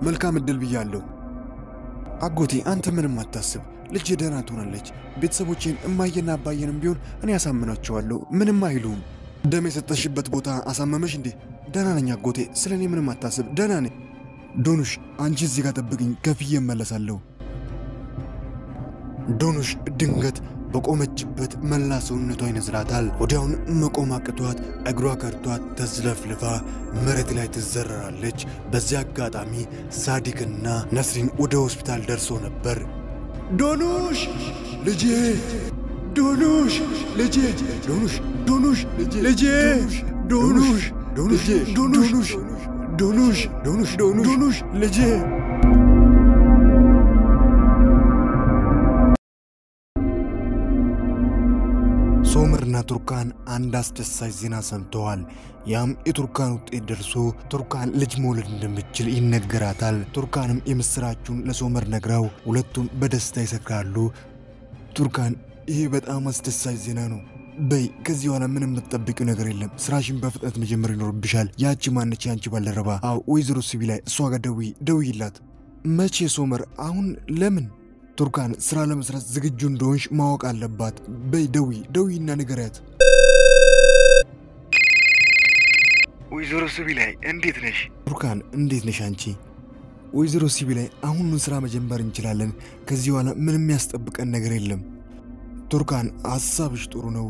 መልካም እድል ብያለሁ አጎቴ አንተ ምንም አታስብ ልጅ ደህና ትሆናለች ቤተሰቦቼን እማየና አባየንም ቢሆን እኔ ያሳምናቸዋለሁ ምንም አይሉም ደም የሰጠሽበት ቦታ አሳመመሽ እንዴ ደህና ነኝ አጎቴ ስለኔ ምንም አታስብ ደህና ነኝ ዶኑሽ አንቺ እዚህ ጋር ጠብቅኝ ከፍዬ እመለሳለሁ ዶኑሽ ድንገት በቆመችበት መላ ሰውነቷ ይነዝራታል ወዲያውን መቆም አቅቷት እግሯ ከርቷት ተዝለፍልፋ መሬት ላይ ትዘረራለች በዚያ አጋጣሚ ሳዲቅና ነስሪን ወደ ሆስፒታል ደርሶ ነበር ዶኑሽ ልጄ ዶኑሽ ልጄ ዶኑሽ ዶኑሽ ልጄ ዶኑሽ ዶኑሽ ዶኑሽ ዶኑሽ ዶኑሽ ዶኑሽ ልጄ ሶመርና ቱርካን አንድ አስደሳች ዜና ሰምተዋል ያም የቱርካን ውጤት ደርሶ ቱርካን ልጅ መውለድ እንደምትችል ይነገራታል ቱርካንም የምስራቹን ለሶመር ነግራው ሁለቱም በደስታ ይሰክራሉ ቱርካን ይሄ በጣም አስደሳች ዜና ነው በይ ከዚህ ኋላ ምንም የምትጠብቂው ነገር የለም ስራሽን በፍጥነት መጀመር ይኖርብሻል ያቺ ማነች ያንቺ ባልደረባ አው ወይዘሮ ሲቢላይ እሷ ጋር ደውይላት መቼ ሶመር አሁን ለምን ቱርካን ስራ ለመስራት ዝግጁ እንደሆንሽ ማወቅ አለባት በይ ደውይና ንገሪያት ወይዘሮ ሲቢላይ እንዴት ነሽ ቱርካን እንዴት ነሽ አንቺ ወይዘሮ ሲቢላይ አሁን ስራ መጀመር እንችላለን ከዚህ ኋላ ምንም ያስጠብቀን ነገር የለም ቱርካን ሐሳብሽ ጥሩ ነው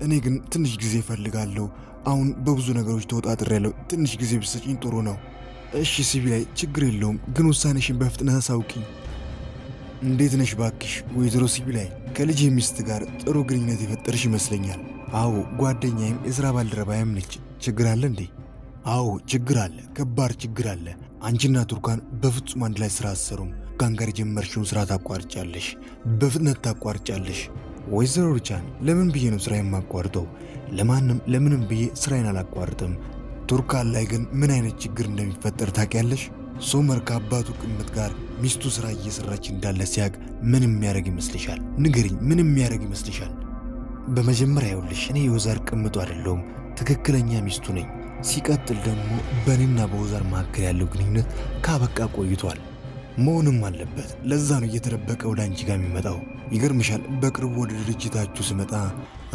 እኔ ግን ትንሽ ጊዜ ፈልጋለሁ አሁን በብዙ ነገሮች ተወጣጥሬያለሁ ትንሽ ጊዜ ብትሰጪኝ ጥሩ ነው እሺ ሲቢላይ ችግር የለውም ግን ውሳኔሽን በፍጥነት አሳውቂኝ እንዴት ነሽ ባክሽ ወይዘሮ ሲቢላይ ከልጅ ሚስት ጋር ጥሩ ግንኙነት የፈጠርሽ ይመስለኛል አዎ ጓደኛዬም የሥራ ባልደረባዬም ነች ችግር አለ እንዴ አዎ ችግር አለ ከባድ ችግር አለ አንቺና ቱርካን በፍጹም አንድ ላይ ስራ አሰሩም ጋንጋር ጀመርሽውን ስራ ታቋርጫለሽ በፍጥነት ታቋርጫለሽ ወይዘሮ ሩቻን ለምን ብዬ ነው ስራዬን ማቋርጠው ለምንም ብዬ ስራዬን አላቋርጥም ቱርካን ላይ ግን ምን አይነት ችግር እንደሚፈጠር ታውቂያለሽ ሶመር ከአባቱ ቅምጥ ጋር ሚስቱ ስራ እየሰራች እንዳለ ሲያቅ ምን የሚያደርግ ይመስልሻል ንገሪኝ ምን የሚያደርግ ይመስልሻል በመጀመሪያ ይኸውልሽ እኔ የወዛር ቅምጡ አይደለሁም ትክክለኛ ሚስቱ ነኝ ሲቀጥል ደግሞ በእኔና በወዛር መካከል ያለው ግንኙነት ካበቃ ቆይቷል መሆንም አለበት ለዛ ነው እየተደበቀ ወደ አንቺ ጋር የሚመጣው ይገርምሻል በቅርቡ ወደ ድርጅታችሁ ስመጣ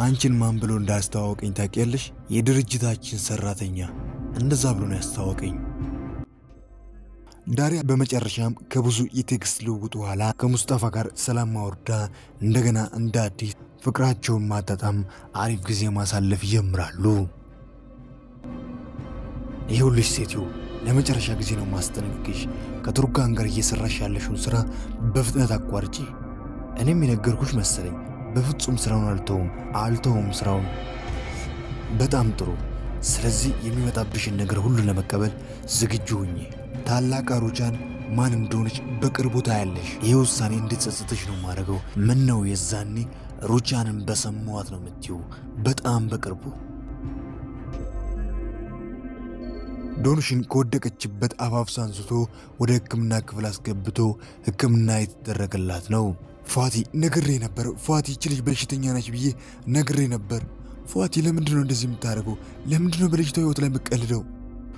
አንቺን ማን ብሎ እንዳስተዋወቀኝ ታውቂያለሽ የድርጅታችን ሰራተኛ እንደዛ ብሎ ነው ያስተዋወቀኝ ዳሪያ በመጨረሻም ከብዙ የቴክስት ልውውጥ በኋላ ከሙስጣፋ ጋር ሰላም ማውርዳ እንደገና እንደ አዲስ ፍቅራቸውን ማጣጣም አሪፍ ጊዜ ማሳለፍ ይጀምራሉ ይኸውልሽ ሴትዮ ለመጨረሻ ጊዜ ነው ማስጠንቀቅሽ ከቱርካን ጋር እየሰራሽ ያለሽውን ስራ በፍጥነት አቋርጪ እኔም የነገርኩሽ መሰለኝ በፍጹም ስራውን አልተውም ስራውን በጣም ጥሩ ስለዚህ የሚመጣብሽን ነገር ሁሉ ለመቀበል ዝግጁ ሁኚ ታላቅ ሩቻን ማን እንደሆነች በቅርቡ ታያለሽ የውሳኔ እንድትጸጽተሽ ነው ማድረገው ምን ነው የዛኔ ሩቻንን በሰማዋት ነው የምትዩ በጣም በቅርቡ ዶኑሽን ከወደቀችበት አፋፍሳ አንስቶ ወደ ህክምና ክፍል አስገብቶ ህክምና የተደረገላት ነው ፋቲ ነግሬ ነበር ፋቲ እቺ ልጅ በሽተኛ ነች ብዬ ነግሬ ነበር ፋቲ ለምንድን ነው እንደዚህ የምታደርገው ለምንድን ነው በልጅቷ ህይወት ላይ መቀልደው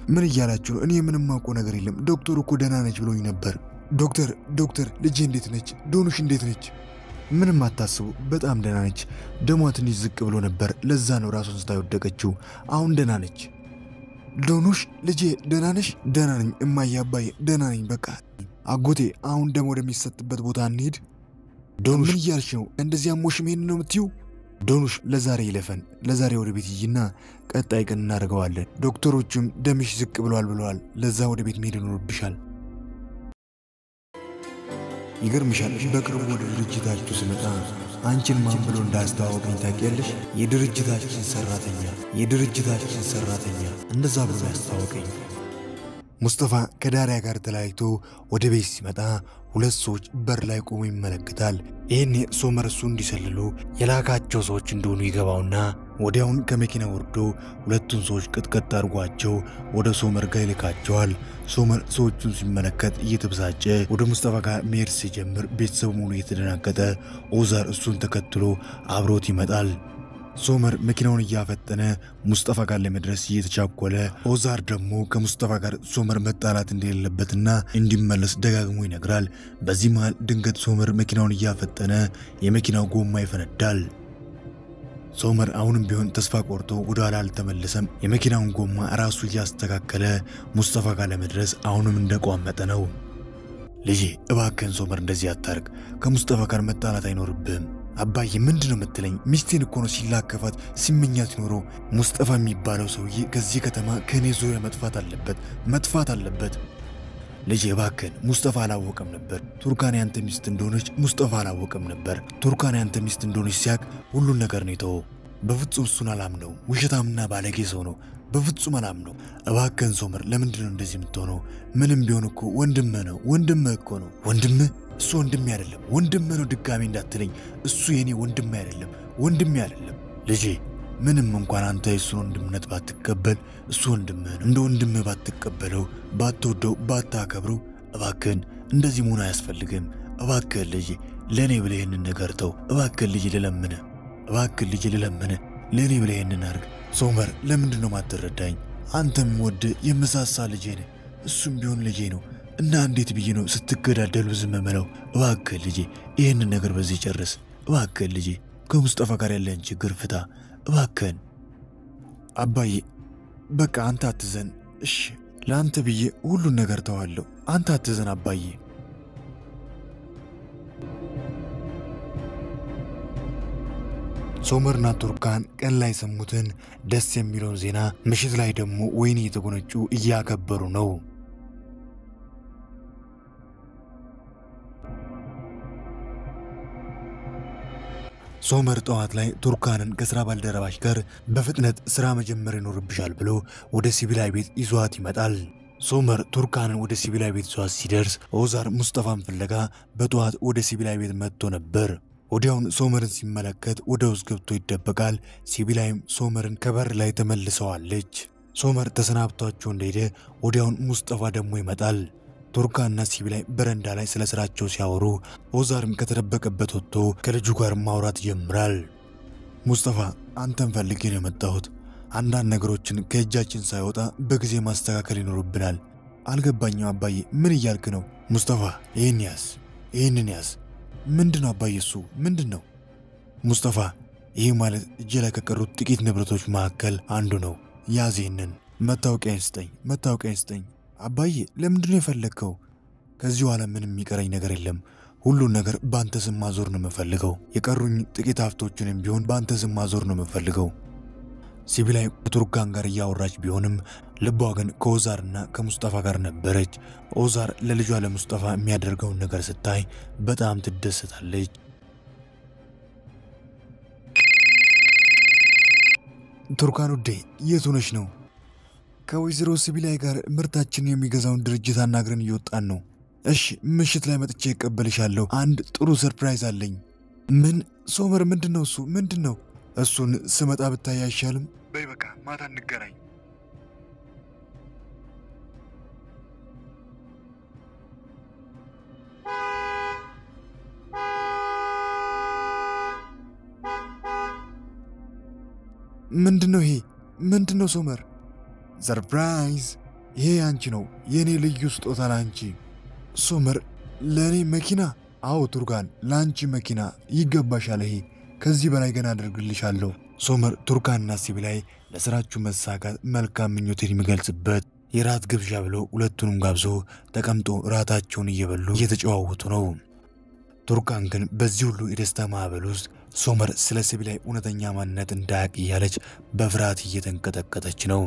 ምን ይያላችሁ እኔ ምንም ማውቀው ነገር የለም ዶክተሩ እኮ ደህና ነች ብሎኝ ነበር ዶክተር ልጅ እንዴት ነች ዶኑሽ እንዴት ነች ምንም አታስቡ በጣም ደህና ነች ደሟ ትንሽ ዝቅ ብሎ ነበር ለዛ ነው ራሷን ስታ ወደቀችው አሁን ደህና ነች ዶኑሽ ልጄ ደህና ነሽ ደህና ነኝ እማዬ አባዬ ደህና ነኝ በቃ አጎቴ አሁን ደም ወደሚሰጥበት ቦታ እንሂድ ዶኑሽ ምን ይያልሽ ነው እንደዚህ አሞሽ ምን ነው የምትዩ ዶኑሽ ለዛሬ ይለፈን ለዛሬ ወደ ቤት ይይና ቀጣይ ቀን እናደርገዋለን ዶክተሮቹም ደምሽ ዝቅ ብለዋል ለዛ ወደ ቤት መሄድ ይኖርብሻል ይገርምሻል በቅርቡ ወደ ድርጅታችሁ ስመጣ አንቺን ማን ብሎ እንዳስተዋወቀኝ ታውቂያለሽ የድርጅታችን ሰራተኛ እንደዛ ብሎ ያስተዋወቀኝ ሙስጣፋ ከዳሪያ ጋር ተላይቶ ወደ ቤት ሲመጣ ሁለት ሰዎች በር ላይ ቆመው ይመለከታል ይሄኔ ሶመር እሱ እንዲሰልሉ የላካቸው ሰዎች እንደሆኑ ይገባውና ወዲያውን ከመኪና ወርዶ ሁለቱን ሰዎች ቅጥቅጥ አድርጓቸው ወደ ሶመር ጋር ይልካቸዋል ሶመር ሰዎቹን ሲመለከት እየተበሳጨ ወደ ሙስጣፋ ጋር መሄድ ሲጀምር ቤተሰቡ ሙሉ እየተደናገጠ ኦዛር እሱን ተከትሎ አብሮት ይመጣል ሶመር መኪናውን እያፈጠነ ሙስጠፋ ጋር ለመድረስ እየተቻኮለ ኦዛር ደግሞ ከሙስጠፋ ጋር ሶመር መጣላት እንደሌለበትና እንዲመለስ ደጋግሞ ይነግራል። በዚህ መሃል ድንገት ሶመር መኪናውን እያፈጠነ የመኪናው ጎማ ይፈነዳል። ሶመር አሁንም ቢሆን ተስፋ ቆርጦ ወደ ኋላ አልተመለሰም። የመኪናውን ጎማ ራሱ እያስተካከለ ሙስጠፋ ጋር ለመድረስ አሁንም እንደቋመጠ ነው። ልጄ እባክህን ሶመር እንደዚህ አታርግ፣ ከሙስጠፋ ጋር መጣላት አይኖርብህም። አባዬ ምንድነው የምትለኝ? ሚስቴን እኮ ነው ሲላከፋት ሲመኛት ኖሮ። ሙስጠፋ የሚባለው ሰውዬ ከዚህ ከተማ ከኔ ዙሪያ መጥፋት አለበት። ልጄ እባክህን፣ ሙስጠፋ አላወቀም ነበር ቱርካን ያንተ ሚስት እንደሆነች። ሙስጠፋ አላወቀም ነበር ቱርካን ያንተ ሚስት እንደሆነች። ሲያቅ ሁሉን ነገር ነው የተወው። በፍጹም እሱን አላምነው። ውሸታምና ባለጌ ሰው ነው። በፍጹም አላምነው። እባክህን ሶመር ለምንድነው እንደዚህ የምትሆነው? ምንም ቢሆን እኮ ወንድምህ ነው። ወንድምህ እኮ ነው። ወንድምህ? እሱ ወንድሜ አይደለም። ወንድምህ ነው ድጋሚ እንዳትለኝ። እሱ የኔ ወንድምህ አይደለም። ልጄ ምንም እንኳን አንተ የሱን ወንድምነት ባትቀበል እሱ ወንድምህ ነው። እንደ ወንድምህ ባትቀበለው፣ ባትወደው፣ ባታከብረው እባክህን እንደዚህ መሆን አያስፈልግም። እባክህን ልጄ ለኔ ብለህ ይህንን ነገር ተው። እባክህን ልጄ ልለምንህ፣ ለኔ ብለህ ይህንን አድርግ። ሶመር ለምንድነው ማትረዳኝ? አንተም ወደ የመሳሳ ልጄ ነህ፣ እሱም ቢሆን ልጄ ነው እና እንዴት ብዬ ነው ስትገዳደሉ ዝም ብለው? እባክህን ልጄ ይህንን ነገር በዚህ ጨርስ። እባክህን ልጄ ከሙስጠፋ ጋር ያለን ችግር ፍታ እባክህን። አባዬ በቃ አንተ አትዘን እሺ፣ ለአንተ ብዬ ሁሉን ነገር ተዋለሁ። አንተ አትዘን አባዬ። ሶመርና ቱርካን ቀን ላይ ሰሙትን ደስ የሚለውን ዜና ምሽት ላይ ደግሞ ወይን እየተጎነጩ እያከበሩ ነው። ሶመር ጠዋት ላይ ቱርካንን ከስራ ባልደረባሽ ጋር በፍጥነት ስራ መጀመር ይኖርብሻል ብሎ ወደ ሲቪላይ ቤት ይዟት ይመጣል። ሶመር ቱርካንን ወደ ሲቪላይ ቤት ይዟት ሲደርስ ኦዛር ሙስጠፋን ፍለጋ በጠዋት ወደ ሲቪላይ ቤት መጥቶ ነበር። ወዲያውን ሶመርን ሲመለከት ወደ ውስጥ ገብቶ ይደበቃል። ሲቪላይም ሶመርን ከበር ላይ ተመልሰዋለች። ሶመር ተሰናብቷቸው እንደሄደ ወዲያውን ሙስጠፋ ደግሞ ይመጣል። ቱርካንና ሲቪላይ በረንዳ ላይ ስለ ስራቸው ሲያወሩ ኦዛርም ከተደበቀበት ወጥቶ ከልጁ ጋር ማውራት ይጀምራል። ሙስጠፋ አንተን ፈልጌ ነው የመጣሁት። አንዳንድ ነገሮችን ከእጃችን ሳይወጣ በጊዜ ማስተካከል ይኖርብናል። አልገባኝም አባዬ፣ ምን እያልክ ነው? ሙስጠፋ ይህንን ያዝ። ምንድነው አባዬ? እሱ ምንድነው? ሙስጠፋ ይህ ማለት እጄ ላይ ከቀሩት ጥቂት ንብረቶች መካከል አንዱ ነው። ያዝ ይህንን። መታወቂያን ስጠኝ። አባዬ ለምንድነው የፈለግከው? ከዚህ በኋላ ምንም የሚቀረኝ ነገር የለም። ሁሉን ነገር በአንተ ስም ማዞር ነው የምፈልገው። የቀሩኝ ጥቂት ሀብቶችንም ቢሆን በአንተ ስም ማዞር ነው የምፈልገው። ሲቪላይ ከቱርካን ጋር እያወራች ቢሆንም ልቧ ግን ከኦዛርና ከሙስጠፋ ጋር ነበረች። ኦዛር ለልጇ ለሙስጠፋ የሚያደርገውን ነገር ስታይ በጣም ትደሰታለች። ቱርካን ውዴ የት ሆነሽ ነው? ከወይዘሮ ሲቪላይ ጋር ምርታችን የሚገዛውን ድርጅት አናግረን እየወጣን ነው። እሺ ምሽት ላይ መጥቼ እቀበልሻለሁ። አንድ ጥሩ ሰርፕራይዝ አለኝ። ምን? ሶመር ምንድነው እሱ? ምንድነው? እሱን ስመጣ ብታይ አይሻልም? በይ በቃ ማታ እንገናኝ። ምንድነው ይሄ? ምንድነው ሶመር? ሰርፕራይዝ! ይሄ አንቺ ነው፣ የኔ ልዩ ስጦታ ላንቺ። ሶመር ለኔ መኪና? አዎ ቱርካን ላንቺ መኪና ይገባሻል። ይሄ ከዚህ በላይ ገና አደርግልሻለሁ። ሶመር ቱርካንና ሲቪላይ ለስራችሁ መሳካት መልካም ምኞቴን የሚገልጽበት የራት ግብዣ ብሎ ሁለቱንም ጋብዞ ተቀምጦ ራታቸውን እየበሉ እየተጨዋወቱ ነው። ቱርካን ግን በዚህ ሁሉ የደስታ ማዕበል ውስጥ ሶመር ስለ ሲቪላይ እውነተኛ ማንነት እንዳያውቅ እያለች በፍርሃት እየተንቀጠቀጠች ነው።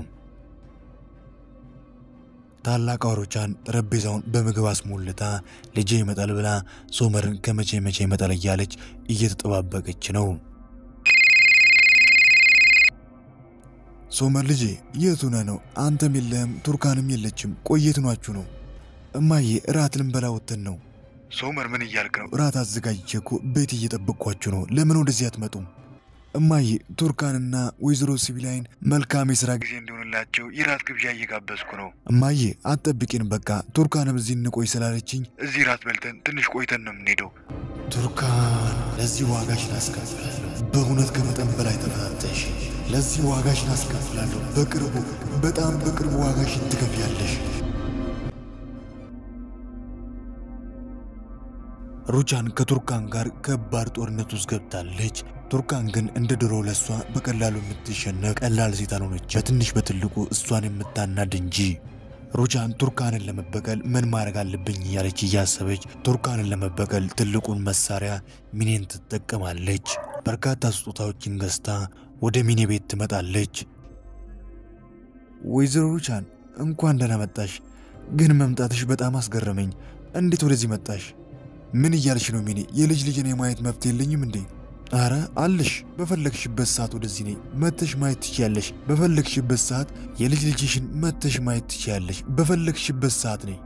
ታላቅ አውሮቻን ጠረጴዛውን በምግብ አስሞልታ ልጄ ይመጣል ብላ ሶመርን ከመቼ ይመጣል እያለች እየተጠባበቀች ነው። ሶመር ልጄ የት ሆነህ ነው? አንተም የለህም ቱርካንም የለችም። ቆየት ናችሁ ነው? እማዬ እራት ልንበላ ወጥተን ነው። ሶመር ምን እያልክ ነው? እራት አዘጋጅቼ እኮ ቤት እየጠበቅኳችሁ ነው። ለምን ወደዚህ አትመጡም? እማዬ ቱርካንና ወይዘሮ ሲቪላይን መልካም የሥራ ጊዜ እንዲሆንላቸው የራት ግብዣ እየጋበዝኩ ነው። እማዬ አትጠብቂን፣ በቃ ቱርካንም እዚህ እንቆይ ስላለችኝ እዚህ ራት በልተን ትንሽ ቆይተን ነው የምንሄደው። ቱርካን ለዚህ ዋጋሽን አስከፍላለሁ። በእውነት ከመጠን በላይ ተፈታተሽ። ለዚህ ዋጋሽን አስከፍላለሁ። በቅርቡ በጣም በቅርቡ ዋጋሽን ትከፍያለሽ። ሩቻን ከቱርካን ጋር ከባድ ጦርነት ውስጥ ገብታለች። ቱርካን ግን እንደ ድሮ ለሷ በቀላሉ የምትሸነፍ ቀላል ሴት አልሆነች። በትንሽ በትልቁ እሷን የምታናድ እንጂ። ሩቻን ቱርካንን ለመበቀል ምን ማድረግ አለብኝ እያለች እያሰበች ቱርካንን ለመበቀል ትልቁን መሳሪያ ሚኔን ትጠቀማለች። በርካታ ስጦታዎችን ገዝታ ወደ ሚኔ ቤት ትመጣለች። ወይዘሮ ሩቻን እንኳን ደህና መጣሽ። ግን መምጣትሽ በጣም አስገረመኝ። እንዴት ወደዚህ መጣሽ? ምን እያልሽ ነው ሚኔ? የልጅ ልጅን የማየት መብት የለኝም እንዴ? አረ አለሽ። በፈለግሽበት ሰዓት ወደዚህ ነይ መተሽ ማየት ትችያለሽ። በፈለግሽበት ሰዓት የልጅ ልጅሽን መተሽ ማየት ትችያለሽ። በፈለግሽበት ሰዓት ነይ።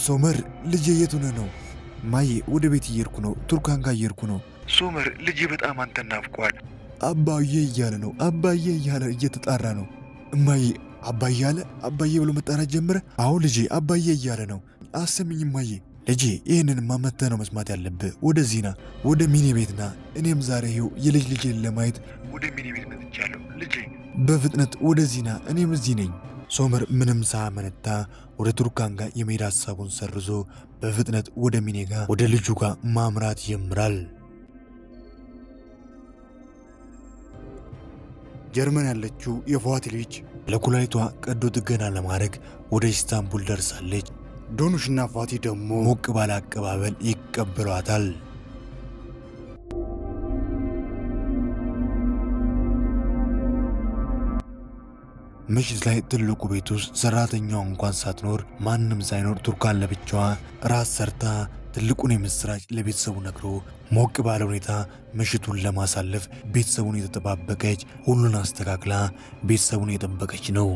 ሶመር ልጄ የት ሆነህ ነው? ማዬ ወደ ቤት እየሄድኩ ነው። ቱርካን ጋር እየሄድኩ ነው። ሶመር ልጄ በጣም አንተን ናፍቋል። አባዬ እያለ ነው። አባዬ እያለ እየተጣራ ነው። እማዬ አባዬ አለ። አባዬ ብሎ መጣራት ጀመረ። አዎ ልጄ አባዬ እያለ ነው። አሰሚኝ እማዬ። ልጄ ይህንንማ መተህ ነው መስማት ያለብህ። ወደዚህ ና፣ ወደ ሚኔ ቤት ና። እኔም ዛሬ ይኸው የልጅ ልጄን ለማየት ወደ ሚኔ ቤት መጥቻለሁ። ልጄ በፍጥነት ወደዚህ ና፣ እኔም እዚህ ነኝ። ሶመር ምንም ሳያመነታ ወደ ቱርካን ጋር የመሄድ ሀሳቡን ሰርዞ በፍጥነት ወደ ሚኔ ጋር ወደ ልጁ ጋር ማምራት ይጀምራል። ጀርመን ያለችው የፏቲ ልጅ ለኩላሊቷ ቀዶ ጥገና ለማድረግ ወደ ኢስታንቡል ደርሳለች። ዶኑሽና ፏቲ ደግሞ ሞቅ ባለ አቀባበል ይቀበሏታል። ምሽት ላይ ትልቁ ቤት ውስጥ ሰራተኛዋ እንኳን ሳትኖር ማንም ሳይኖር ቱርካን ለብቻዋ ራስ ሰርታ ትልቁን የምስራች ለቤተሰቡ ነግሮ ሞቅ ባለ ሁኔታ ምሽቱን ለማሳለፍ ቤተሰቡን የተጠባበቀች ሁሉን አስተካክላ ቤተሰቡን የጠበቀች ነው።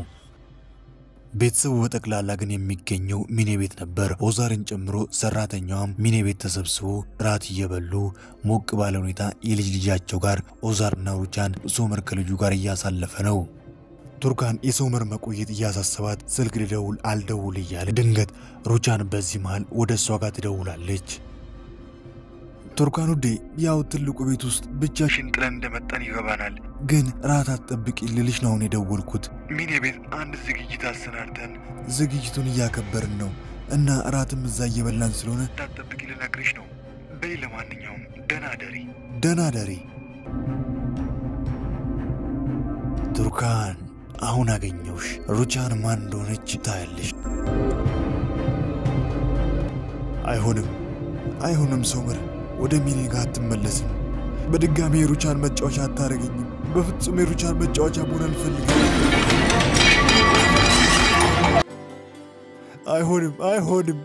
ቤተሰቡ በጠቅላላ ግን የሚገኘው ሚኔ ቤት ነበር። ኦዛርን ጨምሮ ሰራተኛዋም ሚኔ ቤት ተሰብስቦ ራት እየበሉ ሞቅ ባለ ሁኔታ የልጅ ልጃቸው ጋር ኦዛርና ሩቻን ሶመር ከልጁ ጋር እያሳለፈ ነው። ቱርካን የሶመር መቆየት እያሳሰባት ስልክ ልደውል አልደውል እያለ ድንገት ሩቻን በዚህ መሃል ወደ እሷ ጋር ትደውላለች። ቱርካን ውዴ፣ ያው ትልቁ ቤት ውስጥ ብቻሽን ጥለን እንደመጣን ይገባናል፣ ግን ራት አትጠብቂ ልልሽ ነው የደወልኩት። ሚኔ ቤት አንድ ዝግጅት አሰናድተን ዝግጅቱን እያከበርን ነው እና ራትም እዛ እየበላን ስለሆነ እንዳትጠብቂ ልነግርሽ ነው። በይ ለማንኛውም ደህና ደሪ። ደህና ደሪ። ቱርካን አሁን አገኘውሽ። ሩቻን ማን እንደሆነች ታያለሽ። አይሆንም ሶመር፣ ወደ ሚኔ ጋር አትመለስም። በድጋሚ የሩቻን መጫወቻ አታረገኝም። በፍጹም የሩቻን መጫወቻ መሆን አልፈልግም። አይሆንም።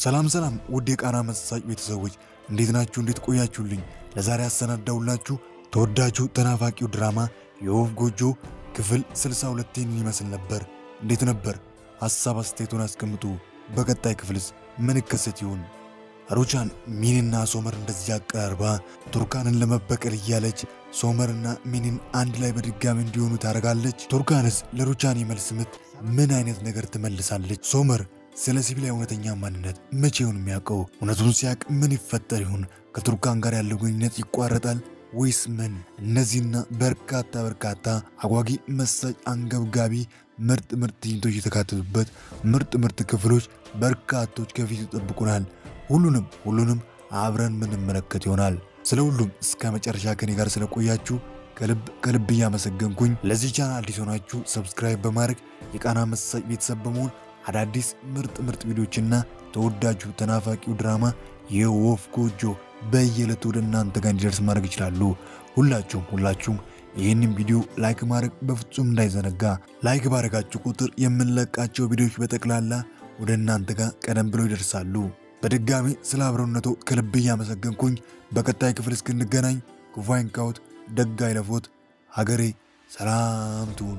ሰላም ውድ የቃና መሳጭ ቤተሰቦች እንዴት ናችሁ? እንዴት ቆያችሁልኝ? ለዛሬ አሰናዳውላችሁ ተወዳጁ ተናፋቂው ድራማ የወፍ ጎጆ ክፍል 62ን ይመስል ነበር። እንዴት ነበር? ሐሳብ አስተያየቱን አስቀምጡ። በቀጣይ ክፍልስ ምን ይከሰት ይሆን? ሩቻን ሚኒና ሶመር እንደዚህ አቀራርባ ቱርካንን ለመበቀል እያለች ሶመርና ሚኒን አንድ ላይ በድጋሚ እንዲሆኑ ታረጋለች። ቱርካንስ ለሩቻን የመልስ ምት ምን አይነት ነገር ትመልሳለች? ሶመር ስለ ሲቪላይ እውነተኛ ማንነት መቼውን የሚያውቀው? እውነቱን ሲያቅ ምን ይፈጠር ይሆን? ከቱርካን ጋር ያለው ግንኙነት ይቋረጣል ወይስ ምን? እነዚህና በርካታ አጓጊ መሳጭ አንገብጋቢ ምርጥ ትዕይንቶች የተካተቱበት ምርጥ ክፍሎች በርካቶች ከፊት ይጠብቁናል። ሁሉንም አብረን ምንመለከት ይሆናል። ስለ ሁሉም እስከ መጨረሻ ከኔ ጋር ስለቆያችሁ ከልብ እያመሰገንኩኝ፣ ለዚህ ቻናል አዲስ ሆናችሁ ሰብስክራይብ በማድረግ የቃና መሳጭ ቤተሰብ በመሆን አዳዲስ ምርጥ ቪዲዮዎችና ተወዳጁ ተናፋቂው ድራማ የወፍ ጎጆ በየዕለቱ ወደ እናንተ ጋር እንዲደርስ ማድረግ ይችላሉ። ሁላችሁም ይህንን ቪዲዮ ላይክ ማድረግ በፍጹም እንዳይዘነጋ። ላይክ ባረጋችሁ ቁጥር የምንለቃቸው ቪዲዮዎች በጠቅላላ ወደ እናንተ ጋር ቀደም ብለው ይደርሳሉ። በድጋሚ ስለ አብሮነቱ ከልብ እያመሰገንኩኝ በቀጣይ ክፍል እስክንገናኝ ክፉ አይንካዎት። ደግ አይለፎት ሀገሬ ሰላም ትሁን